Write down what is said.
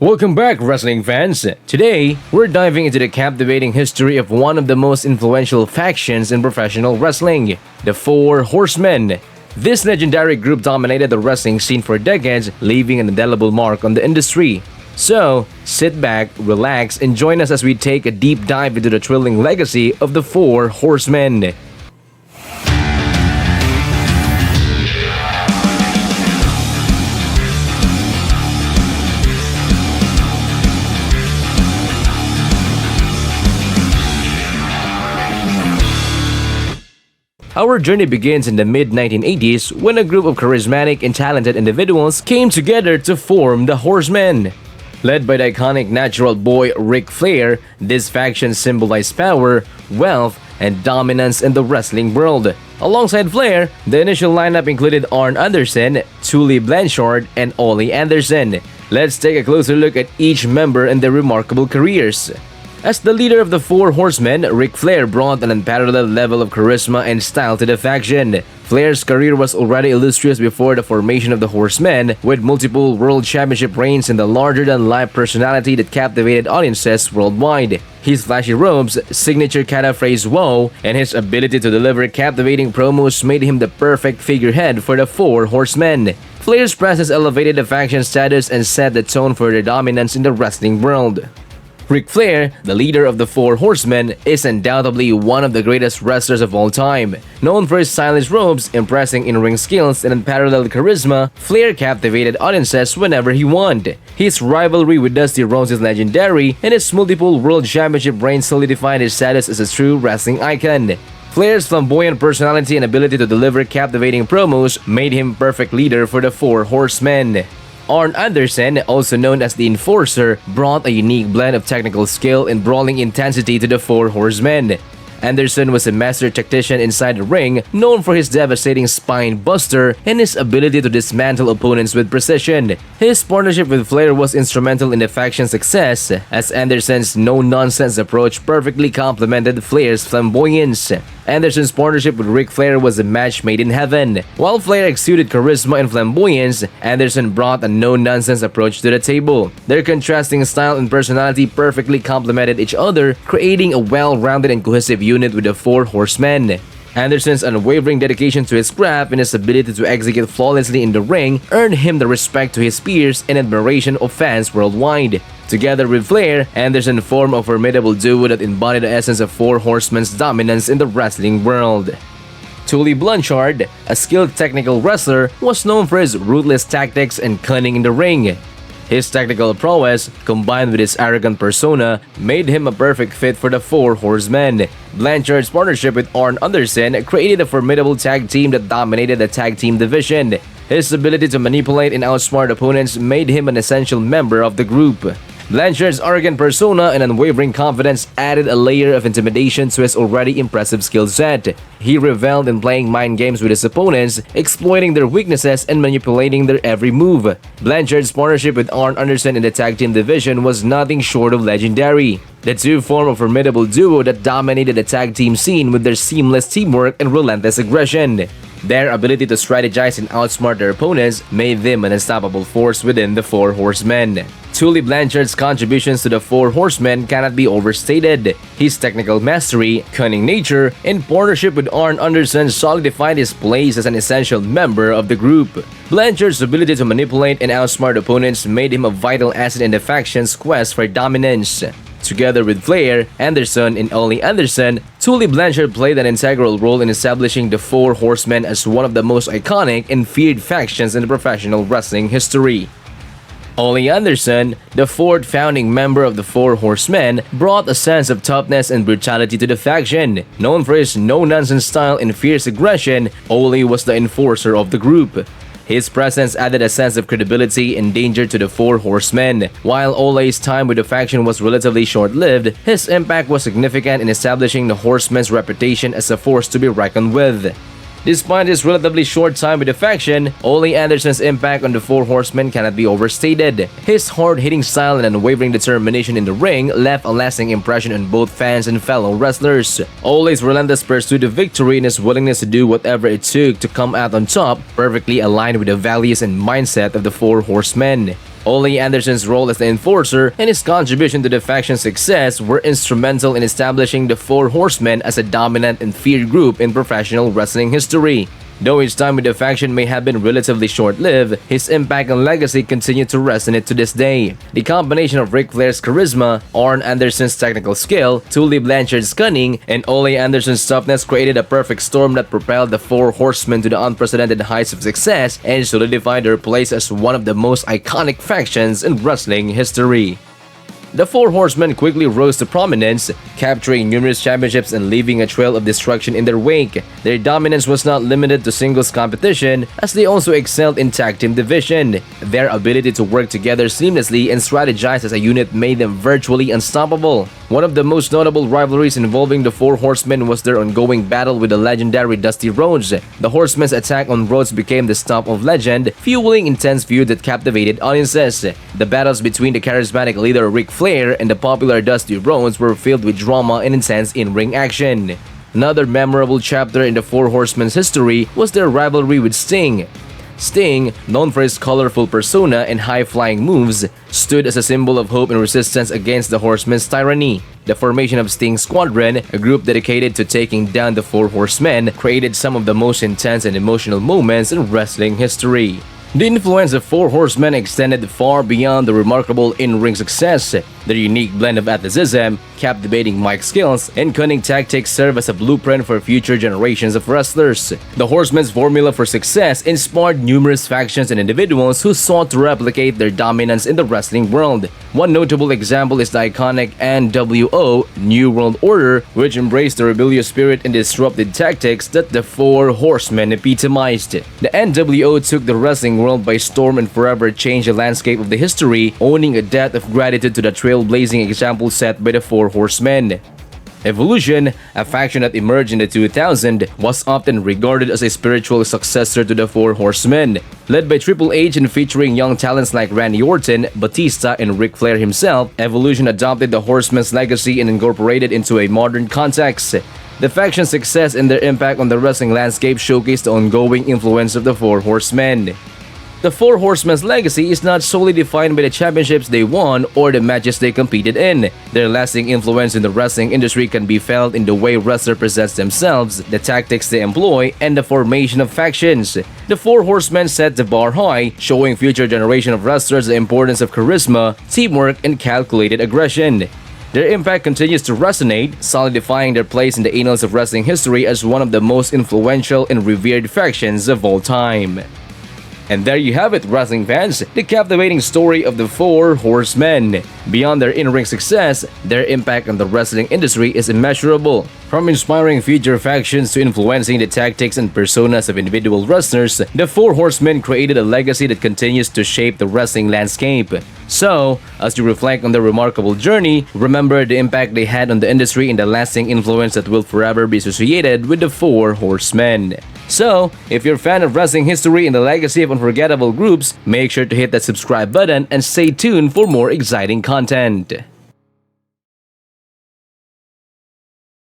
Welcome back, wrestling fans! Today, we're diving into the captivating history of one of the most influential factions in professional wrestling, the Four Horsemen. This legendary group dominated the wrestling scene for decades, leaving an indelible mark on the industry. So, sit back, relax, and join us as we take a deep dive into the thrilling legacy of the Four Horsemen. Our journey begins in the mid-1980s when a group of charismatic and talented individuals came together to form the Horsemen. Led by the iconic natural boy Ric Flair, this faction symbolized power, wealth, and dominance in the wrestling world. Alongside Flair, the initial lineup included Arn Anderson, Tully Blanchard, and Ole Anderson. Let's take a closer look at each member and their remarkable careers. As the leader of the Four Horsemen, Ric Flair brought an unparalleled level of charisma and style to the faction. Flair's career was already illustrious before the formation of the Horsemen, with multiple World Championship reigns and a larger-than-life personality that captivated audiences worldwide. His flashy robes, signature catchphrase "Whoa," and his ability to deliver captivating promos made him the perfect figurehead for the Four Horsemen. Flair's presence elevated the faction's status and set the tone for their dominance in the wrestling world. Ric Flair, the leader of the Four Horsemen, is undoubtedly one of the greatest wrestlers of all time. Known for his stylish robes, impressive in-ring skills, and unparalleled charisma, Flair captivated audiences whenever he won. His rivalry with Dusty Rhodes is legendary, and his multiple World Championship reigns solidified his status as a true wrestling icon. Flair's flamboyant personality and ability to deliver captivating promos made him perfect leader for the Four Horsemen. Arn Anderson, also known as the Enforcer, brought a unique blend of technical skill and brawling intensity to the Four Horsemen. Anderson was a master tactician inside the ring, known for his devastating spine buster and his ability to dismantle opponents with precision. His partnership with Flair was instrumental in the faction's success, as Anderson's no-nonsense approach perfectly complemented Flair's flamboyance. Anderson's partnership with Ric Flair was a match made in heaven. While Flair exuded charisma and flamboyance, Anderson brought a no-nonsense approach to the table. Their contrasting style and personality perfectly complemented each other, creating a well-rounded and cohesive unit with the Four Horsemen. Anderson's unwavering dedication to his craft and his ability to execute flawlessly in the ring earned him the respect to his peers and admiration of fans worldwide. Together with Flair, Anderson formed a formidable duo that embodied the essence of Four Horsemen's dominance in the wrestling world. Tully Blanchard, a skilled technical wrestler, was known for his ruthless tactics and cunning in the ring. His technical prowess, combined with his arrogant persona, made him a perfect fit for the Four Horsemen. Blanchard's partnership with Arn Anderson created a formidable tag team that dominated the tag team division. His ability to manipulate and outsmart opponents made him an essential member of the group. Blanchard's arrogant persona and unwavering confidence added a layer of intimidation to his already impressive skill set. He reveled in playing mind games with his opponents, exploiting their weaknesses and manipulating their every move. Blanchard's partnership with Arn Anderson in the tag team division was nothing short of legendary. The two formed a formidable duo that dominated the tag team scene with their seamless teamwork and relentless aggression. Their ability to strategize and outsmart their opponents made them an unstoppable force within the Four Horsemen. Tully Blanchard's contributions to the Four Horsemen cannot be overstated. His technical mastery, cunning nature, and partnership with Arn Anderson solidified his place as an essential member of the group. Blanchard's ability to manipulate and outsmart opponents made him a vital asset in the faction's quest for dominance. Together with Flair, Anderson, and Ole Anderson, Tully Blanchard played an integral role in establishing the Four Horsemen as one of the most iconic and feared factions in the professional wrestling history. Ole Anderson, the fourth founding member of the Four Horsemen, brought a sense of toughness and brutality to the faction. Known for his no-nonsense style and fierce aggression, Ole was the enforcer of the group. His presence added a sense of credibility and danger to the Four Horsemen. While Ole's time with the faction was relatively short-lived, his impact was significant in establishing the Horsemen's reputation as a force to be reckoned with. Despite his relatively short time with the faction, Ole Anderson's impact on the Four Horsemen cannot be overstated. His hard-hitting style and unwavering determination in the ring left a lasting impression on both fans and fellow wrestlers. Ole's relentless pursuit of victory and his willingness to do whatever it took to come out on top perfectly aligned with the values and mindset of the Four Horsemen. Ole Anderson's role as the enforcer and his contribution to the faction's success were instrumental in establishing the Four Horsemen as a dominant and feared group in professional wrestling history. Though his time with the faction may have been relatively short-lived, his impact and legacy continue to resonate to this day. The combination of Ric Flair's charisma, Arn Anderson's technical skill, Tully Blanchard's cunning, and Ole Anderson's toughness created a perfect storm that propelled the Four Horsemen to the unprecedented heights of success and solidified their place as one of the most iconic factions in wrestling history. The Four Horsemen quickly rose to prominence, capturing numerous championships and leaving a trail of destruction in their wake. Their dominance was not limited to singles competition, as they also excelled in tag team division. Their ability to work together seamlessly and strategize as a unit made them virtually unstoppable. One of the most notable rivalries involving the Four Horsemen was their ongoing battle with the legendary Dusty Rhodes. The Horsemen's attack on Rhodes became the stomp of legend, fueling intense feud that captivated audiences. The battles between the charismatic leader Ric Flair and the popular Dusty Rhodes were filled with drama and intense in-ring action. Another memorable chapter in the Four Horsemen's history was their rivalry with Sting. Sting, known for his colorful persona and high-flying moves, stood as a symbol of hope and resistance against the Horsemen's tyranny. The formation of Sting's Squadron, a group dedicated to taking down the Four Horsemen, created some of the most intense and emotional moments in wrestling history. The influence of Four Horsemen extended far beyond the remarkable in-ring success. Their unique blend of athleticism, captivating mic skills, and cunning tactics serve as a blueprint for future generations of wrestlers. The Horsemen's formula for success inspired numerous factions and individuals who sought to replicate their dominance in the wrestling world. One notable example is the iconic NWO, New World Order, which embraced the rebellious spirit and disrupted tactics that the Four Horsemen epitomized. The NWO took the wrestling world by storm and forever changed the landscape of the history, owning a debt of gratitude to the trailblazing example set by the Four Horsemen. Evolution, a faction that emerged in the 2000s, was often regarded as a spiritual successor to the Four Horsemen. Led by Triple H and featuring young talents like Randy Orton, Batista, and Ric Flair himself, Evolution adopted the Horsemen's legacy and incorporated it into a modern context. The faction's success and their impact on the wrestling landscape showcased the ongoing influence of the Four Horsemen. The Four Horsemen's legacy is not solely defined by the championships they won or the matches they competed in. Their lasting influence in the wrestling industry can be felt in the way wrestlers present themselves, the tactics they employ, and the formation of factions. The Four Horsemen set the bar high, showing future generations of wrestlers the importance of charisma, teamwork, and calculated aggression. Their impact continues to resonate, solidifying their place in the annals of wrestling history as one of the most influential and revered factions of all time. And there you have it, wrestling fans, the captivating story of the Four Horsemen. Beyond their in-ring success, their impact on the wrestling industry is immeasurable. From inspiring future factions to influencing the tactics and personas of individual wrestlers, the Four Horsemen created a legacy that continues to shape the wrestling landscape. So, as you reflect on their remarkable journey, remember the impact they had on the industry and the lasting influence that will forever be associated with the Four Horsemen. So, if you're a fan of wrestling history and the legacy of unforgettable groups, make sure to hit that subscribe button and stay tuned for more exciting content.